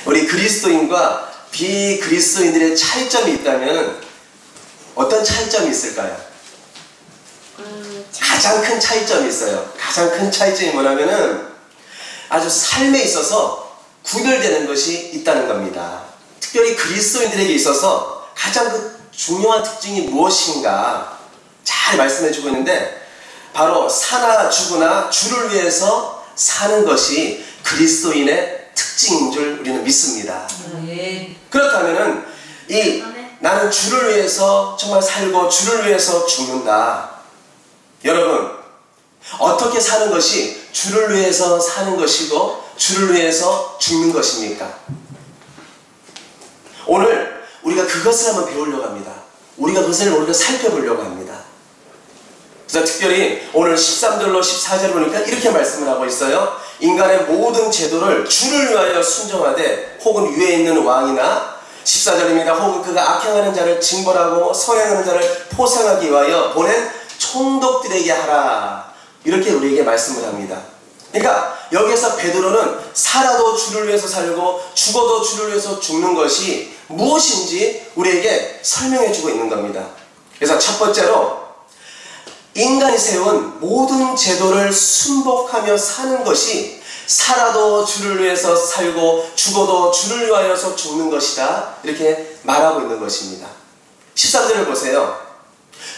우리 그리스도인과 비그리스도인들의 차이점이 있다면 어떤 차이점이 있을까요? 가장 큰 차이점이 있어요. 가장 큰 차이점이 뭐냐면은 아주 삶에 있어서 구별되는 것이 있다는 겁니다. 특별히 그리스도인들에게 있어서 가장 그 중요한 특징이 무엇인가 잘 말씀해주고 있는데, 바로 사나 죽으나 주를 위해서 사는 것이 그리스도인의 특징인 줄 우리는 믿습니다. 그렇다면은 나는 주를 위해서 정말 살고 주를 위해서 죽는다. 여러분, 어떻게 사는 것이 주를 위해서 사는 것이고 주를 위해서 죽는 것입니까? 오늘 우리가 그것을 한번 배우려고 합니다. 우리가 그것을 살펴보려고 합니다. 그래서 특별히 오늘 13절로 14절 보니까 이렇게 말씀을 하고 있어요. 인간의 모든 제도를 주를 위하여 순종하되 혹은 위에 있는 왕이나, 14절입니다. 혹은 그가 악행하는 자를 징벌하고 선행하는 자를 포상하기 위하여 보낸 총독들에게 하라. 이렇게 우리에게 말씀을 합니다. 그러니까 여기서 베드로는 살아도 주를 위해서 살고 죽어도 주를 위해서 죽는 것이 무엇인지 우리에게 설명해 주고 있는 겁니다. 그래서 첫 번째로 인간이 세운 모든 제도를 순복하며 사는 것이 살아도 주를 위해서 살고 죽어도 주를 위하여서 죽는 것이다, 이렇게 말하고 있는 것입니다. 13절을 보세요.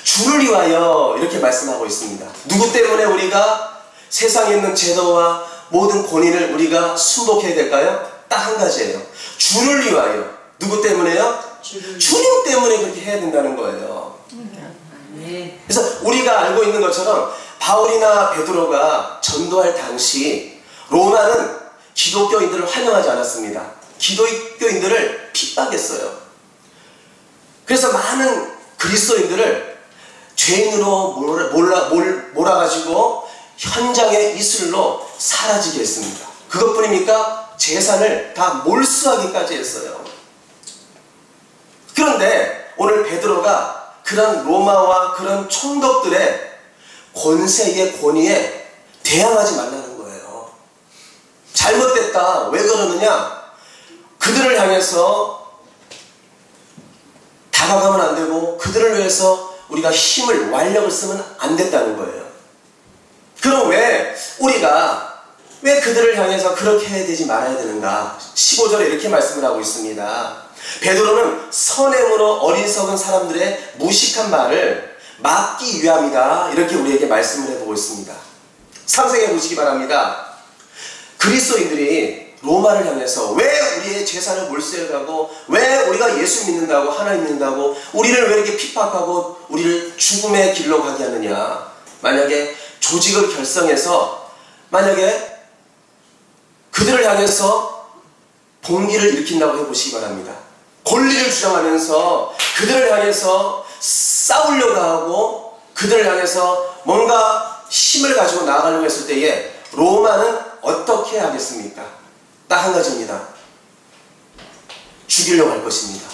주를 위하여 이렇게 말씀하고 있습니다. 누구 때문에 우리가 세상에 있는 제도와 모든 권위를 우리가 순복해야 될까요? 딱 한 가지예요. 주를 위하여. 누구 때문에요? 주님 때문에 그렇게 해야 된다는 거예요. 그래서 우리가 알고 있는 것처럼 바울이나 베드로가 전도할 당시 로마는 기독교인들을 환영하지 않았습니다. 기독교인들을 핍박했어요. 그래서 많은 그리스도인들을 죄인으로 몰아가지고 현장의 이슬로 사라지게 했습니다. 그것뿐입니까? 재산을 다 몰수하기까지 했어요. 그런데 오늘 베드로가 그런 로마와 그런 총독들의 권세의 권위에 대항하지 말라는 거예요. 잘못됐다. 왜 그러느냐? 그들을 향해서 다가가면 안 되고 그들을 위해서 우리가 힘을, 완력을 쓰면 안 된다는 거예요. 그럼 왜 그들을 향해서 그렇게 해야 되지 말아야 되는가? 15절에 이렇게 말씀을 하고 있습니다. 베드로는 선행으로 어리석은 사람들의 무식한 말을 막기 위함이다, 이렇게 우리에게 말씀을 해보고 있습니다. 상상해 보시기 바랍니다. 그리스도인들이 로마를 향해서 왜 우리의 재산을 몰수해가고, 왜 우리가 예수 믿는다고, 하나님 믿는다고 우리를 왜 이렇게 핍박하고 우리를 죽음의 길로 가게 하느냐? 만약에 조직을 결성해서 만약에 그들을 향해서 봉기를 일으킨다고 해보시기 바랍니다. 권리를 주장하면서 그들을 향해서 싸우려고 하고 그들을 향해서 뭔가 힘을 가지고 나아가려고 했을 때에 로마는 어떻게 하겠습니까? 딱 한 가지입니다. 죽이려고 할 것입니다.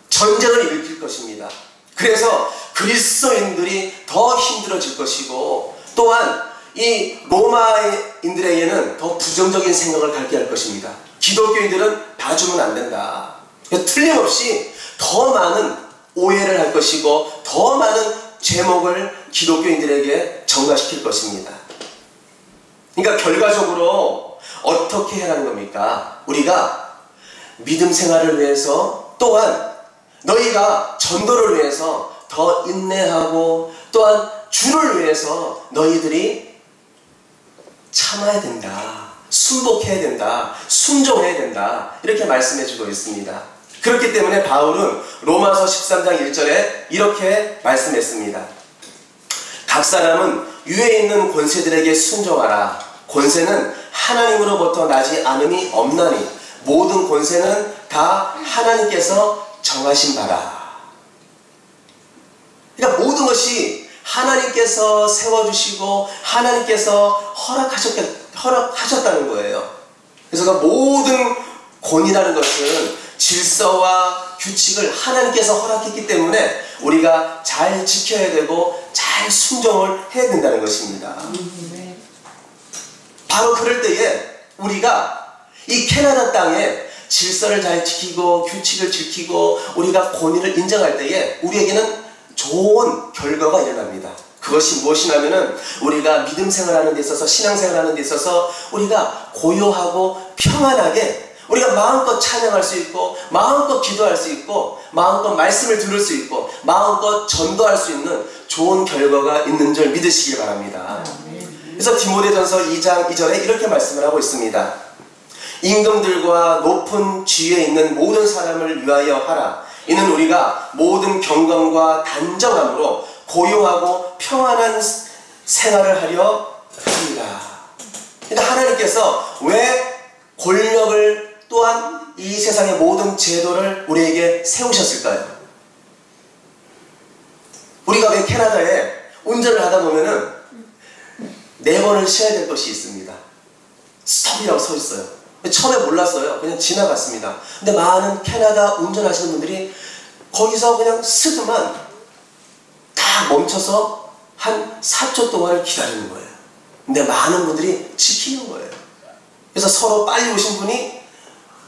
전쟁을 일으킬 것입니다. 그래서 그리스도인들이 더 힘들어질 것이고, 또한 이 로마인들에게는 더 부정적인 생각을 갖게 할 것입니다. 기독교인들은 봐주면 안 된다. 틀림없이 더 많은 오해를 할 것이고 더 많은 제목을 기독교인들에게 전가시킬 것입니다. 그러니까 결과적으로 어떻게 해라는 겁니까? 우리가 믿음 생활을 위해서, 또한 너희가 전도를 위해서 더 인내하고, 또한 주를 위해서 너희들이 참아야 된다, 순복해야 된다, 순종해야 된다, 이렇게 말씀해 주고 있습니다. 그렇기 때문에 바울은 로마서 13장 1절에 이렇게 말씀했습니다. 각 사람은 위에 있는 권세들에게 순종하라. 권세는 하나님으로부터 나지 않음이 없나니 모든 권세는 다 하나님께서 정하신 바라. 그러니까 모든 것이 하나님께서 세워주시고 하나님께서 허락하셨다는 거예요. 그래서 그 모든 권위라는 것은 질서와 규칙을 하나님께서 허락했기 때문에 우리가 잘 지켜야 되고 잘 순종을 해야 된다는 것입니다. 바로 그럴 때에 우리가 이 캐나다 땅에 질서를 잘 지키고 규칙을 지키고 우리가 권위를 인정할 때에 우리에게는 좋은 결과가 일어납니다. 그것이 무엇이냐면은 우리가 믿음 생활하는 데 있어서 신앙생활하는 데 있어서 우리가 고요하고 평안하게 우리가 마음껏 찬양할 수 있고 마음껏 기도할 수 있고 마음껏 말씀을 들을 수 있고 마음껏 전도할 수 있는 좋은 결과가 있는 줄 믿으시길 바랍니다. 그래서 디모데전서 2장 2절에 이렇게 말씀을 하고 있습니다. 임금들과 높은 지위에 있는 모든 사람을 위하여 하라. 이는 우리가 모든 경건과 단정함으로 고요하고 평안한 생활을 하려 합니다. 그러니까 하나님께서 왜 권력을 또한 이 세상의 모든 제도를 우리에게 세우셨을까요? 우리가 왜 캐나다에 운전을 하다 보면은 4번을 쉬어야 될 것이 있습니다. 스톱이라고 서 있어요. 처음에 몰랐어요. 그냥 지나갔습니다. 근데 많은 캐나다 운전하시는 분들이 거기서 그냥 스드만 딱 멈춰서 한 4초 동안을 기다리는 거예요. 근데 많은 분들이 지키는 거예요. 그래서 서로 빨리 오신 분이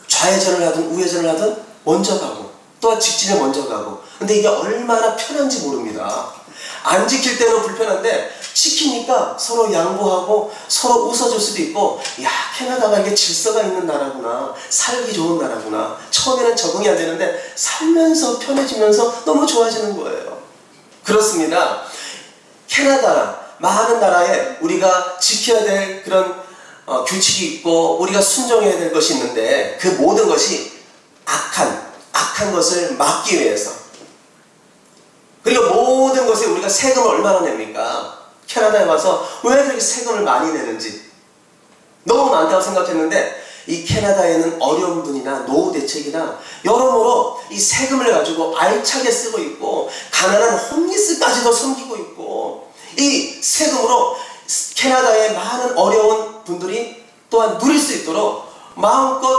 좌회전을 하든 우회전을 하든 먼저 가고 또한 직진에 먼저 가고. 근데 이게 얼마나 편한지 모릅니다. 안 지킬 때는 불편한데 지키니까 서로 양보하고 서로 웃어줄 수도 있고, 야, 캐나다가 이게 질서가 있는 나라구나, 살기 좋은 나라구나. 처음에는 적응이 안 되는데 살면서 편해지면서 너무 좋아지는 거예요. 그렇습니다. 캐나다 많은 나라에 우리가 지켜야 될 그런 규칙이 있고 우리가 순종해야 될 것이 있는데 그 모든 것이 악한 것을 막기 위해서, 그리고 모든 것에 우리가 세금을 얼마나 냅니까? 캐나다에 와서 왜 그렇게 세금을 많이 내는지 너무 많다고 생각했는데 이 캐나다에는 어려운 분이나 노후 대책이나 여러모로 이 세금을 가지고 알차게 쓰고 있고 가난한 홈리스까지도 섬기고 있고, 이 세금으로 캐나다의 많은 어려운 분들이 또한 누릴 수 있도록 마음껏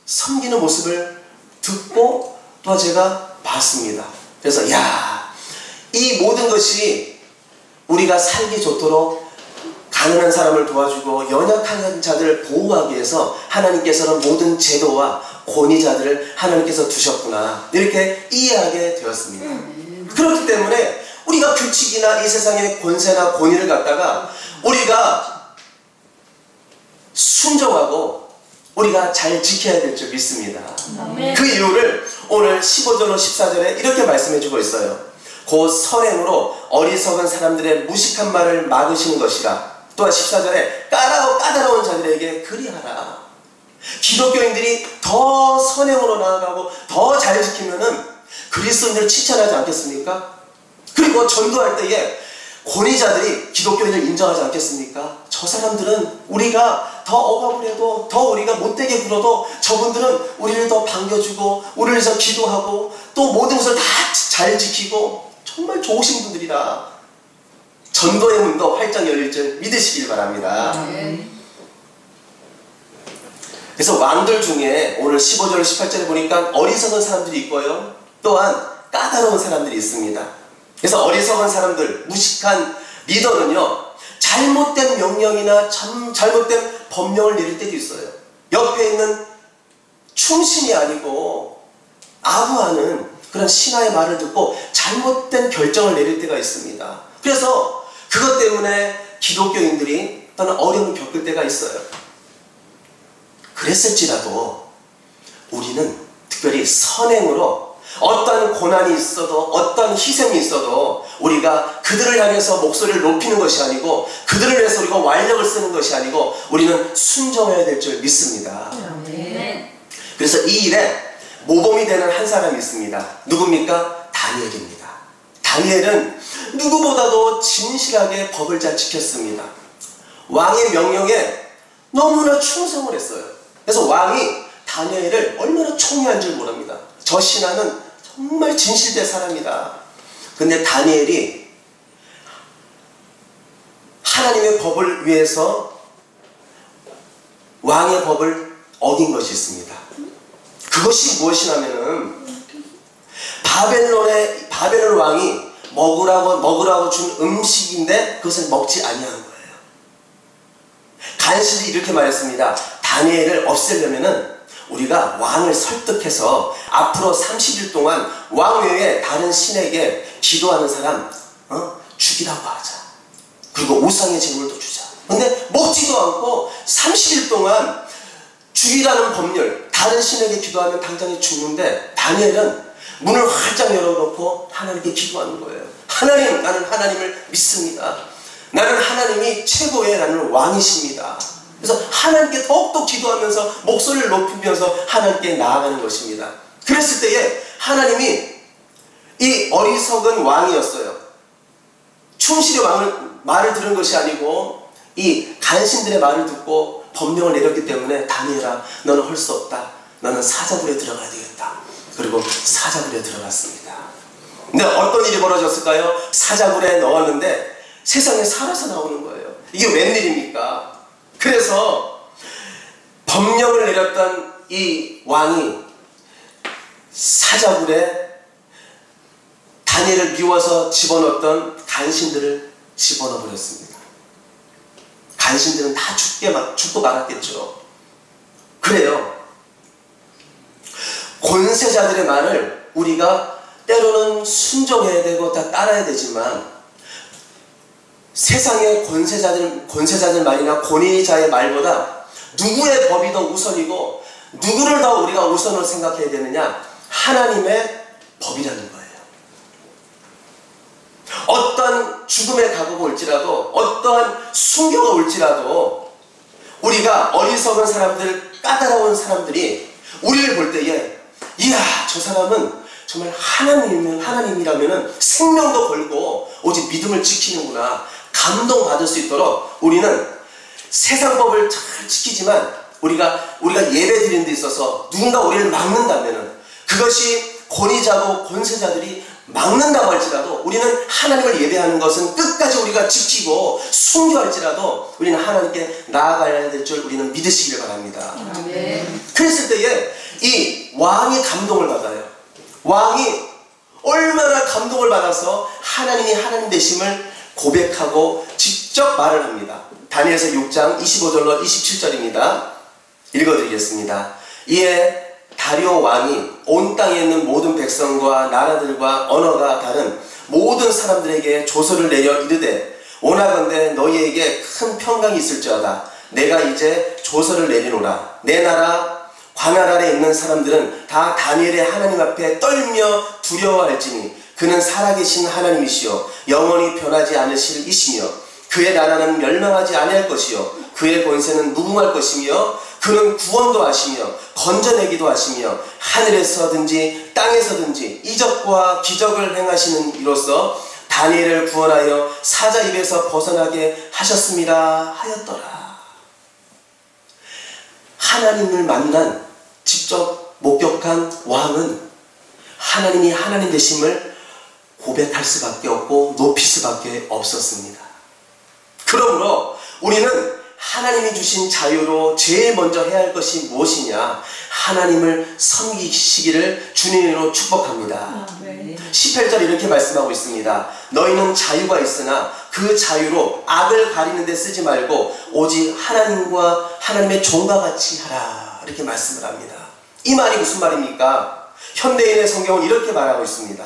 섬기는 모습을 듣고 또 제가 봤습니다. 그래서 이 모든 것이 우리가 살기 좋도록 가난한 사람을 도와주고 연약한 자들을 보호하기 위해서 하나님께서는 모든 제도와 권위자들을 하나님께서 두셨구나, 이렇게 이해하게 되었습니다. 그렇기 때문에 우리가 규칙이나 이 세상의 권세나 권위를 갖다가 우리가 순종하고 우리가 잘 지켜야 될 줄 믿습니다. 그 이유를 오늘 15절로 14절에 이렇게 말씀해 주고 있어요. 곧 선행으로 어리석은 사람들의 무식한 말을 막으시는 것이라. 또한 14절에 까다로운 자들에게 그리하라. 기독교인들이 더 선행으로 나아가고 더 잘 지키면은 그리스도인을 칭찬하지 않겠습니까? 그리고 전도할 때에 권위자들이 기독교인을 인정하지 않겠습니까? 저 사람들은 우리가 더 억압을 해도, 더 우리가 못되게 굴어도 저분들은 우리를 더 반겨주고 우리를 위해서 기도하고 또 모든 것을 다 잘 지키고 정말 좋으신 분들이라. 전도의 문도 활짝 열릴 줄 믿으시길 바랍니다. 그래서 왕들 중에 오늘 15절 18절에 보니까 어리석은 사람들이 있고요, 또한 까다로운 사람들이 있습니다. 그래서 어리석은 사람들, 무식한 리더는요, 잘못된 명령이나 잘못된 법령을 내릴 때도 있어요. 옆에 있는 충신이 아니고 아부하는 그런 신하의 말을 듣고 잘못된 결정을 내릴 때가 있습니다. 그래서 그것 때문에 기독교인들이 또는 어려움을 겪을 때가 있어요. 그랬을지라도 우리는 특별히 선행으로 어떤 고난이 있어도 어떤 희생이 있어도 우리가 그들을 향해서 목소리를 높이는 것이 아니고 그들을 위해서 우리가 완력을 쓰는 것이 아니고 우리는 순종해야 될 줄 믿습니다. 그래서 이 일에 모범이 되는 한 사람이 있습니다. 누굽니까? 다니엘입니다. 다니엘은 누구보다도 진실하게 법을 잘 지켰습니다. 왕의 명령에 너무나 충성을 했어요. 그래서 왕이 다니엘을 얼마나 총애한 줄 모릅니다. 저 신하는 정말 진실된 사람이다. 근데 다니엘이 하나님의 법을 위해서 왕의 법을 어긴 것이 있습니다. 그것이 무엇이냐면은 바벨론 왕이 먹으라고 준 음식인데 그것을 먹지 아니한 거예요. 간신히 이렇게 말했습니다. 다니엘을 없애려면은 우리가 왕을 설득해서 앞으로 30일 동안 왕 외에 다른 신에게 기도하는 사람 죽이라고 하자. 그리고 우상의 제물도 주자. 근데 먹지도 않고 30일 동안 죽이라는 법률, 다른 신에게 기도하면 당장에 죽는데 다니엘은 문을 활짝 열어놓고 하나님께 기도하는 거예요. 하나님, 나는 하나님을 믿습니다. 나는 하나님이 최고의 나는 왕이십니다. 그래서 하나님께 더욱더 기도하면서 목소리를 높이면서 하나님께 나아가는 것입니다. 그랬을 때에 하나님이 이 어리석은 왕이었어요. 충실히 말을 들은 것이 아니고 이 간신들의 말을 듣고 법령을 내렸기 때문에 다니엘아, 너는 할 수 없다. 너는 사자굴에 들어가야 되겠다. 그리고 사자굴에 들어갔습니다. 근데 어떤 일이 벌어졌을까요? 사자굴에 넣었는데 세상에 살아서 나오는 거예요. 이게 웬일입니까? 그래서 법령을 내렸던 이 왕이 사자굴에 다니엘을 미워서 집어넣었던 간신들을 집어넣어 버렸습니다. 간신들은 다 죽고 말았겠죠. 그래요. 권세자들의 말을 우리가 때로는 순종해야 되고 다 따라야 되지만 세상의 권세자들 말이나 권위자의 말보다 누구의 법이 더 우선이고 누구를 더 우리가 우선으로 생각해야 되느냐? 하나님의 법이라는 거예요. 어떤 죽음의 각오가 올지라도 어떠한 순교가 올지라도 우리가 어리석은 사람들, 까다로운 사람들이 우리를 볼 때에 이야, 저 사람은 정말 하나님이라면 생명도 걸고 오직 믿음을 지키는구나, 감동받을 수 있도록 우리는 세상 법을 잘 지키지만 우리가 예배 드리는 데 있어서 누군가 우리를 막는다면 그것이 권위자고 권세자들이 막는다고 할지라도 우리는 하나님을 예배하는 것은 끝까지 우리가 지키고 순교할지라도 우리는 하나님께 나아가야 될 줄 우리는 믿으시길 바랍니다. 그랬을 때에 이 왕이 감동을 받아요. 왕이 얼마나 감동을 받아서 하나님이 하나님 되심을 고백하고 직접 말을 합니다. 다니엘서 6장 25절로 27절입니다. 읽어드리겠습니다. 이에 다리오 왕이 온 땅에 있는 모든 백성과 나라들과 언어가 다른 모든 사람들에게 조서를 내려 이르되 원하건대 너희에게 큰 평강이 있을지어다. 내가 이제 조서를 내리노라. 내 나라 관할 아래 있는 사람들은 다 다니엘의 하나님 앞에 떨며 두려워할지니 그는 살아계신 하나님이시요 영원히 변하지 않으실 이시며 그의 나라는 멸망하지 아니할 것이요 그의 권세는 무궁할 것이며 그는 구원도 하시며 건져내기도 하시며 하늘에서든지 땅에서든지 이적과 기적을 행하시는 이로써 다니엘을 구원하여 사자 입에서 벗어나게 하셨습니다 하였더라. 하나님을 만난 직접 목격한 왕은 하나님이 하나님 되심을 고백할 수밖에 없고 높일 수밖에 없었습니다. 그러므로 우리는 하나님이 주신 자유로 제일 먼저 해야 할 것이 무엇이냐? 하나님을 섬기시기를 주님으로 축복합니다. 18절 이렇게 말씀하고 있습니다. 너희는 자유가 있으나 그 자유로 악을 가리는 데 쓰지 말고 오직 하나님과 하나님의 종과 같이 하라. 이렇게 말씀을 합니다. 이 말이 무슨 말입니까? 현대인의 성경은 이렇게 말하고 있습니다.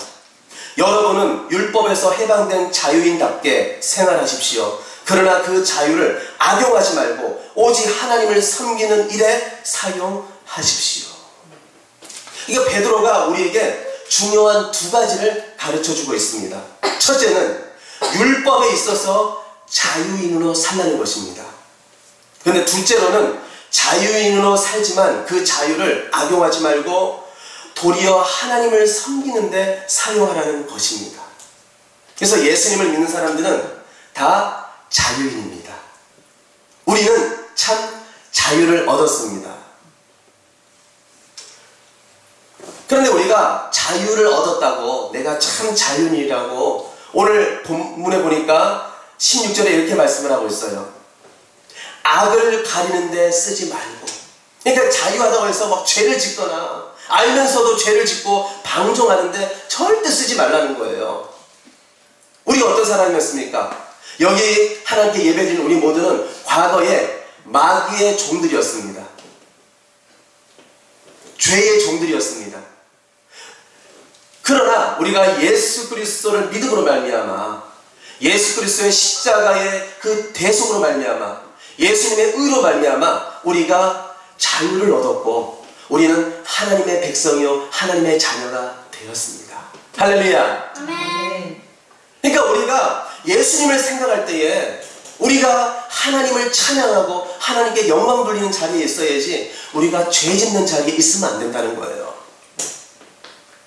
여러분은 율법에서 해방된 자유인답게 생활하십시오. 그러나 그 자유를 악용하지 말고 오직 하나님을 섬기는 일에 사용하십시오. 이게 베드로가 우리에게 중요한 두 가지를 가르쳐주고 있습니다. 첫째는 율법에 있어서 자유인으로 살라는 것입니다. 그런데 둘째로는 자유인으로 살지만 그 자유를 악용하지 말고 도리어 하나님을 섬기는 데 사용하라는 것입니다. 그래서 예수님을 믿는 사람들은 다 자유인입니다. 우리는 참 자유를 얻었습니다. 그런데 우리가 자유를 얻었다고 내가 참 자유인이라고 오늘 본문에 보니까 16절에 이렇게 말씀을 하고 있어요. 악을 가리는 데 쓰지 말고. 그러니까 자유하다고 해서 막 죄를 짓거나 알면서도 죄를 짓고 방종하는데 절대 쓰지 말라는 거예요. 우리가 어떤 사람이었습니까? 여기 하나님께 예배드리는 우리 모두는 과거에 마귀의 종들이었습니다. 죄의 종들이었습니다. 그러나 우리가 예수 그리스도를 믿음으로 말미암아 예수 그리스도의 십자가의 그 대속으로 말미암아 예수님의 의로 말미암아 우리가 자유를 얻었고 우리는 하나님의 백성이요 하나님의 자녀가 되었습니다. 할렐루야. 아멘. 그러니까 우리가 예수님을 생각할 때에 우리가 하나님을 찬양하고 하나님께 영광 돌리는 자리에 있어야지 우리가 죄 짓는 자리에 있으면 안 된다는 거예요.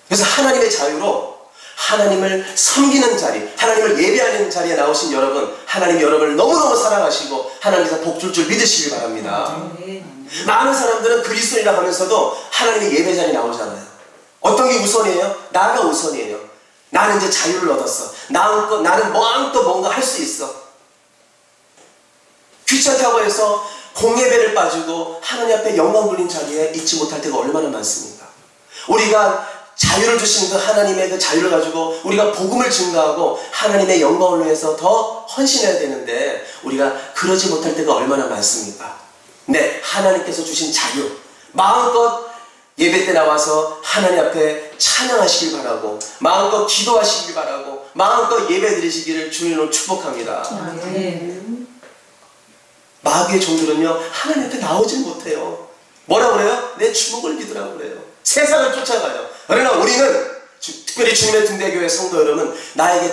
그래서 하나님의 자유로 하나님을 섬기는 자리, 하나님을 예배하는 자리에 나오신 여러분, 하나님 여러분을 너무너무 사랑하시고 하나님께서 복 줄 줄 믿으시길 바랍니다. 많은 사람들은 그리스도인이라 하면서도 하나님의 예배 자리에 나오잖아요. 어떤 게 우선이에요? 나가 우선이에요. 나는 이제 자유를 얻었어. 나는 마음껏 뭔가 할 수 있어. 귀찮다고 해서 공예배를 빠지고 하나님 앞에 영광 돌린 자리에 있지 못할 때가 얼마나 많습니까? 우리가 자유를 주신 그 하나님의 그 자유를 가지고 우리가 복음을 증거하고 하나님의 영광을 위해서 더 헌신해야 되는데 우리가 그러지 못할 때가 얼마나 많습니까? 네, 하나님께서 주신 자유, 마음껏 예배 때 나와서 하나님 앞에 찬양하시길 바라고 마음껏 기도하시길 바라고 마음껏 예배 드리시기를 주님으로 축복합니다. 마귀의 종들은요 하나님 앞에 나오질 못해요. 뭐라 그래요? 내 주먹을 믿으라고 그래요. 세상을 쫓아가요. 그러나 우리는 특별히 주님의 등대교회 성도 여러분, 나에게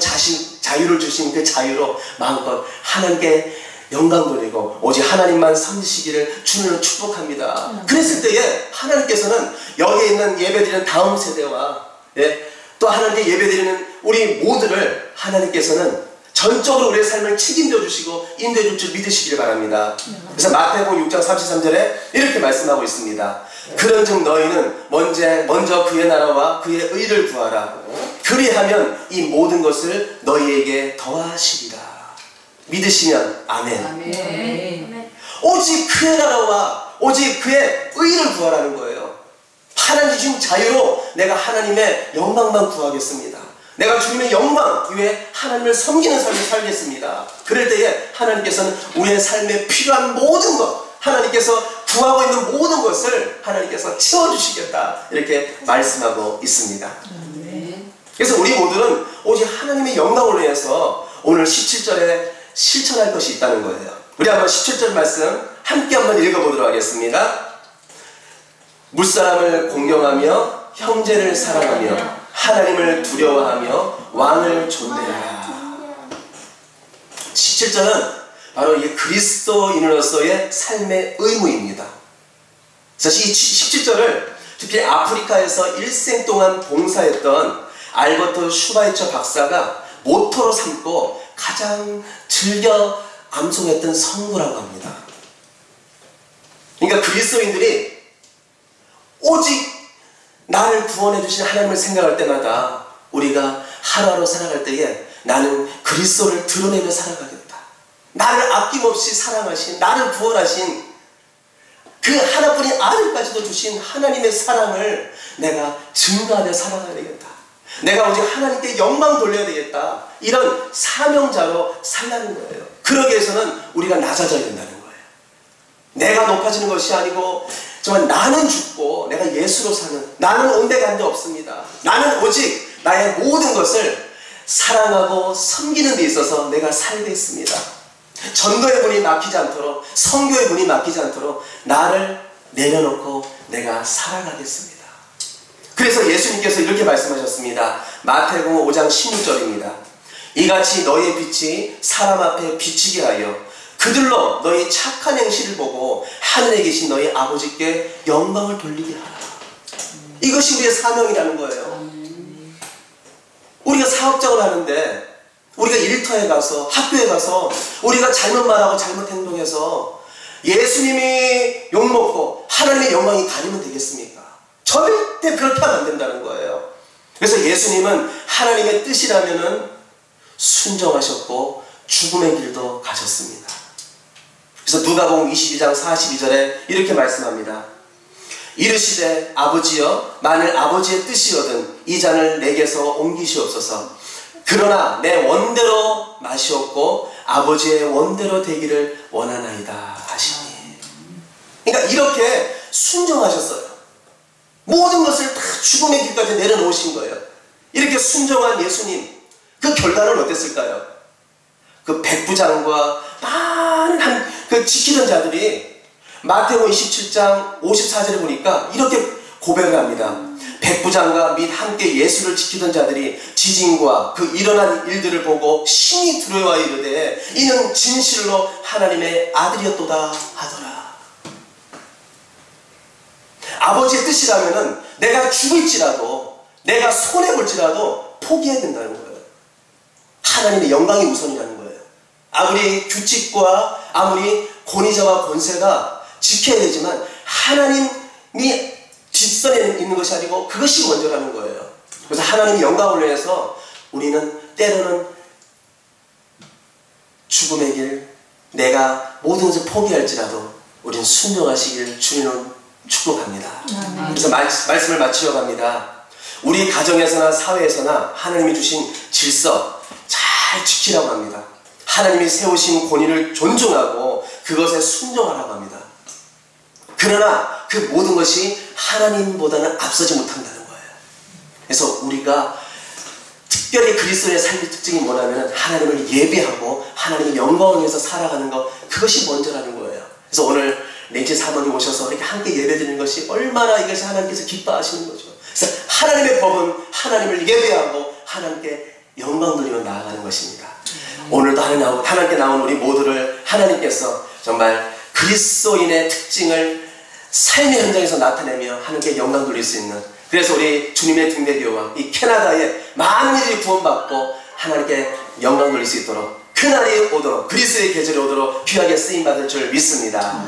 자유를 주신 그 자유로 마음껏 하나님께 영광 돌리고 오직 하나님만 섬기시기를 주님으로 축복합니다. 그랬을 때에 하나님께서는 여기에 있는 예배드리는 다음 세대와 또 하나님께 예배드리는 우리 모두를 하나님께서는 전적으로 우리의 삶을 책임져 주시고 인도해 줄 줄 믿으시길 바랍니다. 그래서 마태복음 6장 33절에 이렇게 말씀하고 있습니다. 그런즉 너희는 먼저 그의 나라와 그의 의를 구하라. 그리하면 이 모든 것을 너희에게 더하시리라. 믿으시면 아멘. 아멘. 오직 그의 나라와 오직 그의 의를 구하라는 거예요. 하나님 주신 자유로 내가 하나님의 영광만 구하겠습니다. 내가 주님의 영광 위에 하나님을 섬기는 삶을 살겠습니다. 그럴 때에 하나님께서는 우리의 삶에 필요한 모든 것, 하나님께서 구하고 있는 모든 것을 하나님께서 채워주시겠다 이렇게 말씀하고 있습니다. 그래서 우리 모두는 오직 하나님의 영광을 위해서 오늘 17절에 실천할 것이 있다는 거예요. 우리 한번 17절 말씀 함께 한번 읽어보도록 하겠습니다. 물사람을 공경하며 형제를 사랑하며 하나님을 두려워하며 왕을 존대하라. 17절은 바로 이 그리스도인으로서의 삶의 의무입니다. 그래서 이 17절을 특히 아프리카에서 일생 동안 봉사했던 알버트 슈바이처 박사가 모토로 삼고 가장 즐겨 암송했던 성구라고 합니다. 그러니까 그리스도인들이 오직 나를 구원해 주신 하나님을 생각할 때마다 우리가 하루하루 살아갈 때에 나는 그리스도를 드러내며 살아가겠다. 나를 아낌없이 사랑하신, 나를 구원하신 그 하나뿐인 아들까지도 주신 하나님의 사랑을 내가 증거하며 살아가야 되겠다. 내가 오직 하나님께 영광 돌려야 되겠다. 이런 사명자로 살라는 거예요. 그러기 위해서는 우리가 낮아져야 된다는 거예요. 내가 높아지는 것이 아니고 정말 나는 죽고 내가 예수로 사는, 나는 온데간데 없습니다. 나는 오직 나의 모든 것을 사랑하고 섬기는 데 있어서 내가 살겠습니다. 전도의 문이 막히지 않도록, 선교의 문이 막히지 않도록 나를 내려놓고 내가 살아가겠습니다. 그래서 예수님께서 이렇게 말씀하셨습니다. 마태복음 5장 16절입니다. 이같이 너희의 빛이 사람 앞에 비치게 하여 그들로 너희 착한 행실을 보고 하늘에 계신 너희 아버지께 영광을 돌리게 하라. 이것이 우리의 사명이라는 거예요. 우리가 사업장을 하는데 우리가 일터에 가서 학교에 가서 우리가 잘못 말하고 잘못 행동해서 예수님이 욕먹고 하나님의 영광이 가리면 되겠습니까? 절대 그렇게 하면 안 된다는 거예요. 그래서 예수님은 하나님의 뜻이라면은 순종하셨고 죽음의 길도 가셨습니다. 그래서 누가복음 22장 42절에 이렇게 말씀합니다. 이르시되 아버지여 만일 아버지의 뜻이거든 이 잔을 내게서 옮기시옵소서. 그러나 내 원대로 마시옵고 아버지의 원대로 되기를 원하나이다 하시니. 그러니까 이렇게 순종하셨어요. 모든 것을 다 죽음의 길까지 내려놓으신 거예요. 이렇게 순종한 예수님, 그 결과는 어땠을까요? 그 백부장과 많은 그 지키던 자들이 마태복음 27장 54절에 보니까 이렇게 고백을 합니다. 백부장과 및 함께 예수를 지키던 자들이 지진과 그 일어난 일들을 보고 심히 두려워하여 이르되 이는 진실로 하나님의 아들이었도다 하더라. 아버지의 뜻이라면은 내가 죽을지라도, 내가 손해볼지라도 포기해야 된다는 거예요. 하나님의 영광이 우선이라는 거예요. 아무리 규칙과 아무리 권위자와 권세가 지켜야 되지만 하나님이 뒷선에 있는 것이 아니고 그것이 먼저라는 거예요. 그래서 하나님의 영광을 위해서 우리는 때로는 죽음의 길, 내가 모든 것을 포기할지라도 우리는 순종하시길 주님은 축복합니다. 그래서 말씀을 마치려고 합니다. 우리 가정에서나 사회에서나 하나님이 주신 질서 잘 지키라고 합니다. 하나님이 세우신 권위를 존중하고 그것에 순종하라고 합니다. 그러나 그 모든 것이 하나님보다는 앞서지 못한다는 거예요. 그래서 우리가 특별히 그리스도의 삶의 특징이 뭐냐면 하나님을 예배하고 하나님의 영광을 위해서 살아가는 것, 그것이 먼저라는 거예요. 그래서 오늘 렌치 사모님 오셔서 이렇게 함께 예배드리는 것이 얼마나 이것이 하나님께서 기뻐하시는 거죠. 그래서 하나님의 법은 하나님을 예배하고 하나님께 영광 돌리며 나아가는 것입니다. 오늘도 하나님께 나온 우리 모두를 하나님께서 정말 그리스도인의 특징을 삶의 현장에서 나타내며 하나님께 영광 돌릴 수 있는, 그래서 우리 주님의 등대교와 이 캐나다에 많은 이들이 구원받고 하나님께 영광 돌릴 수 있도록 그날이 오도록, 그리스도의 계절이 오도록 귀하게 쓰임받을 줄 믿습니다.